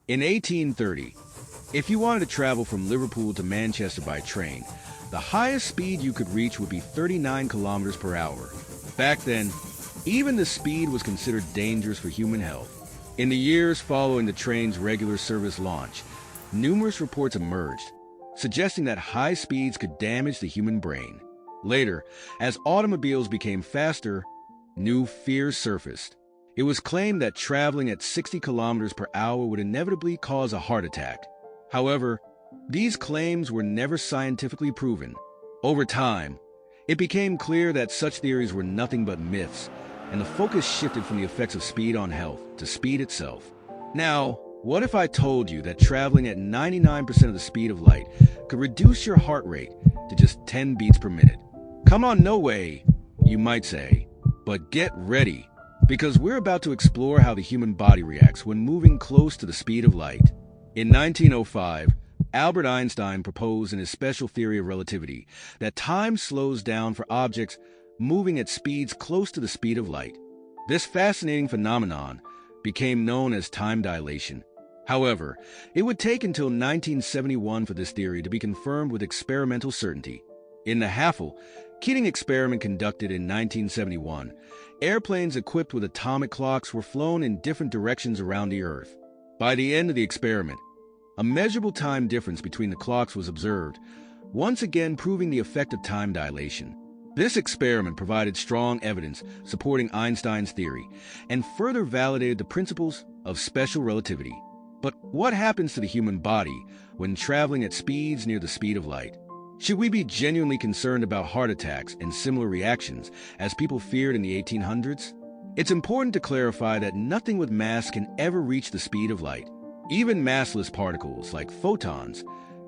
In 1830, if you wanted to travel from Liverpool to Manchester by train, the highest speed you could reach would be 39 kilometers per hour. Back then, even the speed was considered dangerous for human health. In the years following the train's regular service launch, numerous reports emerged, suggesting that high speeds could damage the human brain. Later, as automobiles became faster, new fears surfaced. It was claimed that traveling at 60 kilometers per hour would inevitably cause a heart attack. However, these claims were never scientifically proven. Over time, it became clear that such theories were nothing but myths, and the focus shifted from the effects of speed on health to speed itself. Now, what if I told you that traveling at 99% of the speed of light could reduce your heart rate to just 10 beats per minute? Come on, no way, you might say. But get ready, because we're about to explore how the human body reacts when moving close to the speed of light. In 1905, Albert Einstein proposed in his special theory of relativity that time slows down for objects moving at speeds close to the speed of light. This fascinating phenomenon became known as time dilation. However, it would take until 1971 for this theory to be confirmed with experimental certainty. In the Haffel-Keating experiment conducted in 1971, airplanes equipped with atomic clocks were flown in different directions around the Earth. By the end of the experiment, a measurable time difference between the clocks was observed, once again proving the effect of time dilation. This experiment provided strong evidence supporting Einstein's theory and further validated the principles of special relativity. But what happens to the human body when traveling at speeds near the speed of light? Should we be genuinely concerned about heart attacks and similar reactions as people feared in the 1800s? It's important to clarify that nothing with mass can ever reach the speed of light. Even massless particles, like photons,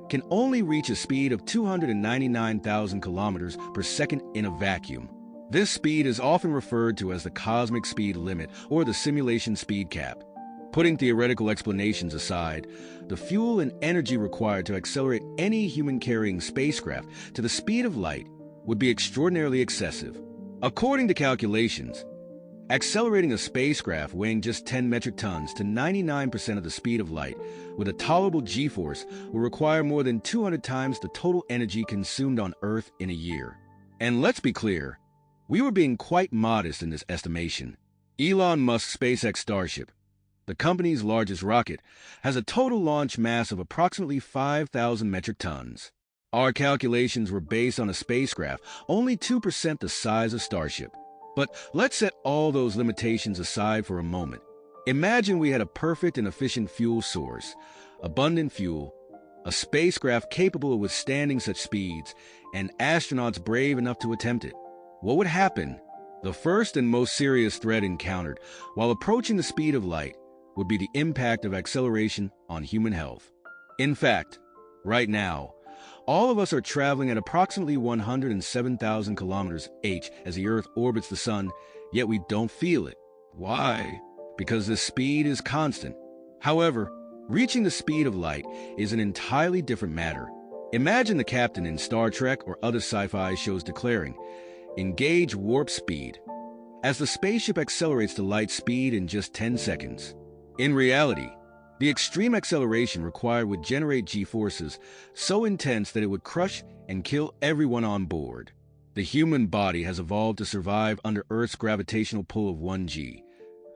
can only reach a speed of 299,000 kilometers per second in a vacuum. This speed is often referred to as the cosmic speed limit or the simulation speed cap. Putting theoretical explanations aside, the fuel and energy required to accelerate any human-carrying spacecraft to the speed of light would be extraordinarily excessive. According to calculations, accelerating a spacecraft weighing just 10 metric tons to 99% of the speed of light with a tolerable g-force will require more than 200 times the total energy consumed on Earth in a year. And let's be clear, we were being quite modest in this estimation. Elon Musk's SpaceX Starship, the company's largest rocket, has a total launch mass of approximately 5,000 metric tons. Our calculations were based on a spacecraft only 2% the size of Starship. But let's set all those limitations aside for a moment. Imagine we had a perfect and efficient fuel source, abundant fuel, a spacecraft capable of withstanding such speeds, and astronauts brave enough to attempt it. What would happen? The first and most serious threat encountered while approaching the speed of light would be the impact of acceleration on human health. In fact, right now, all of us are traveling at approximately 107,000 kilometers h as the Earth orbits the Sun, yet we don't feel it. Why? Because the speed is constant. However, reaching the speed of light is an entirely different matter. Imagine the captain in Star Trek or other sci-fi shows declaring, "Engage warp speed," as the spaceship accelerates to light speed in just 10 seconds. In reality, the extreme acceleration required would generate g-forces so intense that it would crush and kill everyone on board. The human body has evolved to survive under Earth's gravitational pull of 1g.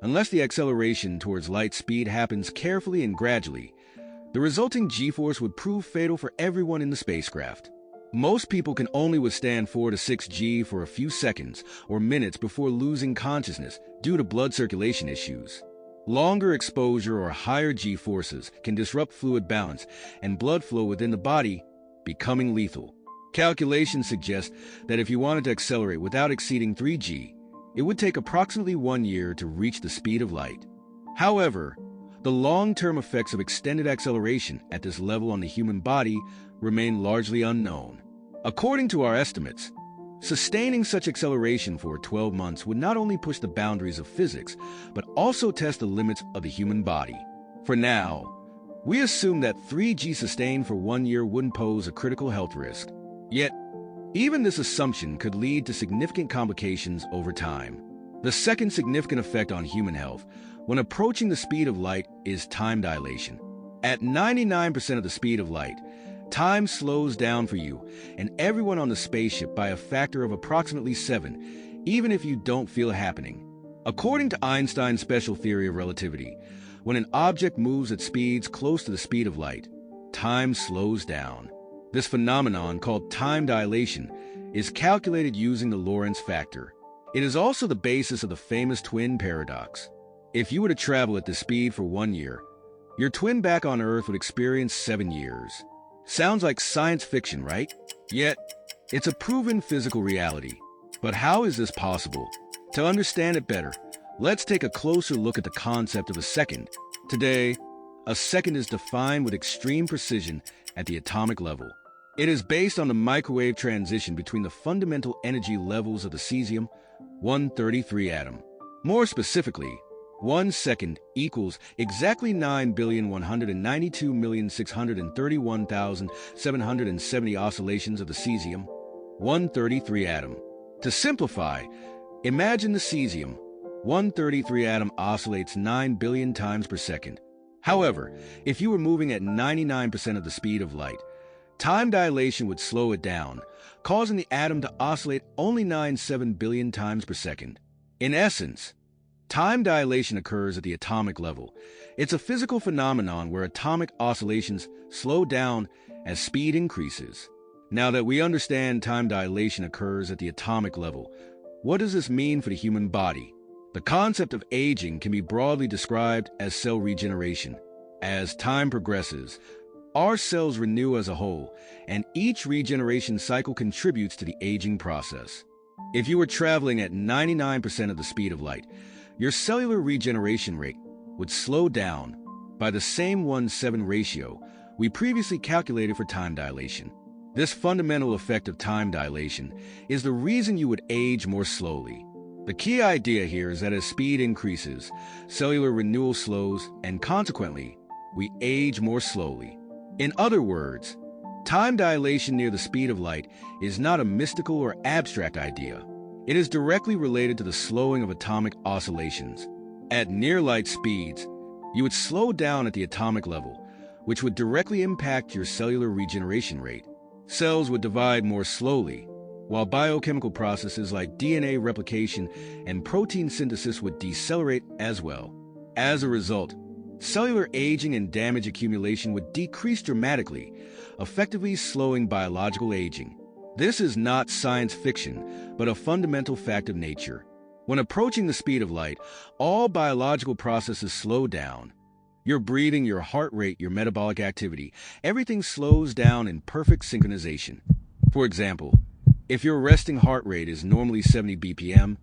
Unless the acceleration towards light speed happens carefully and gradually, the resulting g-force would prove fatal for everyone in the spacecraft. Most people can only withstand 4 to 6 g for a few seconds or minutes before losing consciousness due to blood circulation issues. Longer exposure or higher g-forces can disrupt fluid balance and blood flow within the body, becoming lethal. Calculations suggest that if you wanted to accelerate without exceeding 3g, it would take approximately 1 year to reach the speed of light. However, the long-term effects of extended acceleration at this level on the human body remain largely unknown. According to our estimates, sustaining such acceleration for 12 months would not only push the boundaries of physics, but also test the limits of the human body. For now, we assume that 3G sustained for 1 year wouldn't pose a critical health risk. Yet, even this assumption could lead to significant complications over time. The second significant effect on human health when approaching the speed of light is time dilation. At 99% of the speed of light, time slows down for you and everyone on the spaceship by a factor of approximately 7, even if you don't feel it happening. According to Einstein's special theory of relativity, when an object moves at speeds close to the speed of light, time slows down. This phenomenon, called time dilation, is calculated using the Lorentz factor. It is also the basis of the famous twin paradox. If you were to travel at this speed for 1 year, your twin back on Earth would experience 7 years. Sounds like science fiction, right? Yet, it's a proven physical reality. But how is this possible? To understand it better, let's take a closer look at the concept of a second. Today, a second is defined with extreme precision at the atomic level. It is based on the microwave transition between the fundamental energy levels of the cesium-133 atom. More specifically, 1 second equals exactly 9,192,631,770 oscillations of the cesium-133 atom. To simplify, imagine the cesium-133 atom oscillates 9 billion times per second. However, if you were moving at 99% of the speed of light, time dilation would slow it down, causing the atom to oscillate only 97 billion times per second. In essence, time dilation occurs at the atomic level. It's a physical phenomenon where atomic oscillations slow down as speed increases. Now that we understand time dilation occurs at the atomic level, what does this mean for the human body? The concept of aging can be broadly described as cell regeneration. As time progresses, our cells renew as a whole, and each regeneration cycle contributes to the aging process. If you were traveling at 99% of the speed of light, your cellular regeneration rate would slow down by the same 1:7 ratio we previously calculated for time dilation. This fundamental effect of time dilation is the reason you would age more slowly. The key idea here is that as speed increases, cellular renewal slows, and consequently, we age more slowly. In other words, time dilation near the speed of light is not a mystical or abstract idea. It is directly related to the slowing of atomic oscillations. At near-light speeds, you would slow down at the atomic level, which would directly impact your cellular regeneration rate. Cells would divide more slowly, while biochemical processes like DNA replication and protein synthesis would decelerate as well. As a result, cellular aging and damage accumulation would decrease dramatically, effectively slowing biological aging. This is not science fiction, but a fundamental fact of nature. When approaching the speed of light, all biological processes slow down. Your breathing, your heart rate, your metabolic activity, everything slows down in perfect synchronization. For example, if your resting heart rate is normally 70 BPM,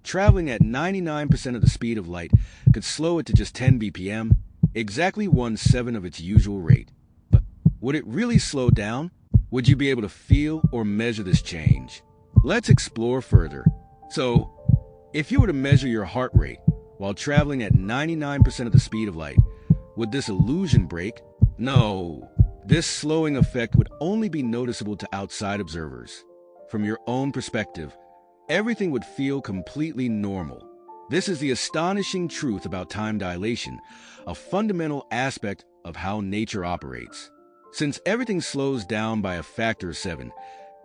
traveling at 99% of the speed of light could slow it to just 10 BPM, exactly 1/7 of its usual rate. But would it really slow down? Would you be able to feel or measure this change? Let's explore further. So, if you were to measure your heart rate while traveling at 99% of the speed of light, would this illusion break? No. This slowing effect would only be noticeable to outside observers. From your own perspective, everything would feel completely normal. This is the astonishing truth about time dilation, a fundamental aspect of how nature operates. Since everything slows down by a factor of 7,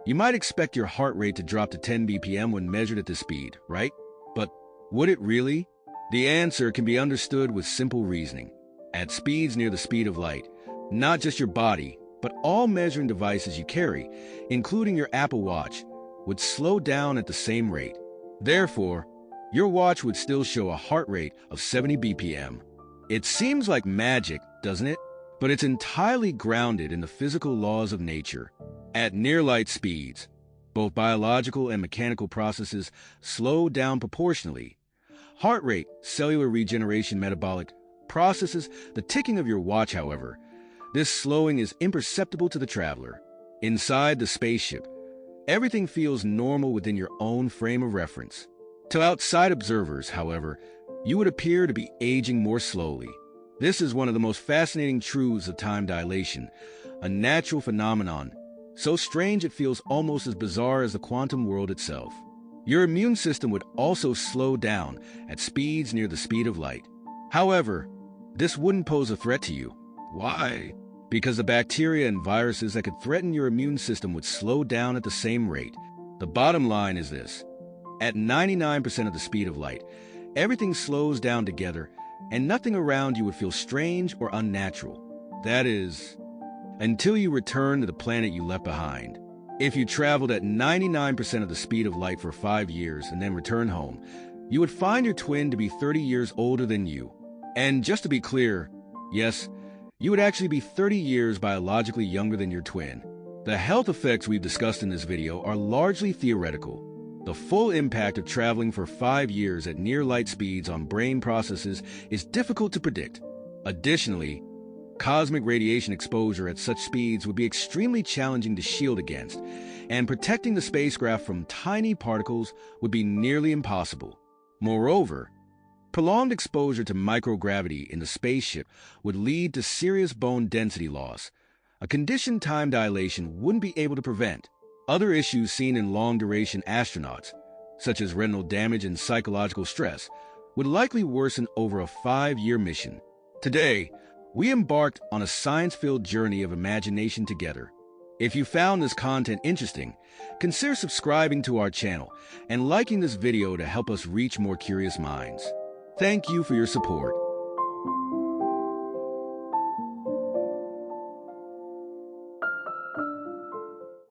you might expect your heart rate to drop to 10 BPM when measured at this speed, right? But would it really? The answer can be understood with simple reasoning. At speeds near the speed of light, not just your body, but all measuring devices you carry, including your Apple Watch, would slow down at the same rate. Therefore, your watch would still show a heart rate of 70 BPM. It seems like magic, doesn't it? But it's entirely grounded in the physical laws of nature. At near-light speeds, both biological and mechanical processes slow down proportionally. Heart rate, cellular regeneration, metabolic processes, the ticking of your watch, however, this slowing is imperceptible to the traveler. Inside the spaceship, everything feels normal within your own frame of reference. To outside observers, however, you would appear to be aging more slowly. This is one of the most fascinating truths of time dilation, a natural phenomenon, so strange it feels almost as bizarre as the quantum world itself. Your immune system would also slow down at speeds near the speed of light. However, this wouldn't pose a threat to you. Why? Because the bacteria and viruses that could threaten your immune system would slow down at the same rate. The bottom line is this. At 99% of the speed of light, everything slows down together, and nothing around you would feel strange or unnatural. That is, until you return to the planet you left behind. If you traveled at 99% of the speed of light for 5 years and then return home, you would find your twin to be 30 years older than you. And just to be clear, yes, you would actually be 30 years biologically younger than your twin. The health effects we've discussed in this video are largely theoretical. The full impact of traveling for 5 years at near light speeds on brain processes is difficult to predict. Additionally, cosmic radiation exposure at such speeds would be extremely challenging to shield against, and protecting the spacecraft from tiny particles would be nearly impossible. Moreover, prolonged exposure to microgravity in the spaceship would lead to serious bone density loss, a condition time dilation wouldn't be able to prevent. Other issues seen in long-duration astronauts, such as retinal damage and psychological stress, would likely worsen over a 5-year mission. Today, we embarked on a science-filled journey of imagination together. If you found this content interesting, consider subscribing to our channel and liking this video to help us reach more curious minds. Thank you for your support.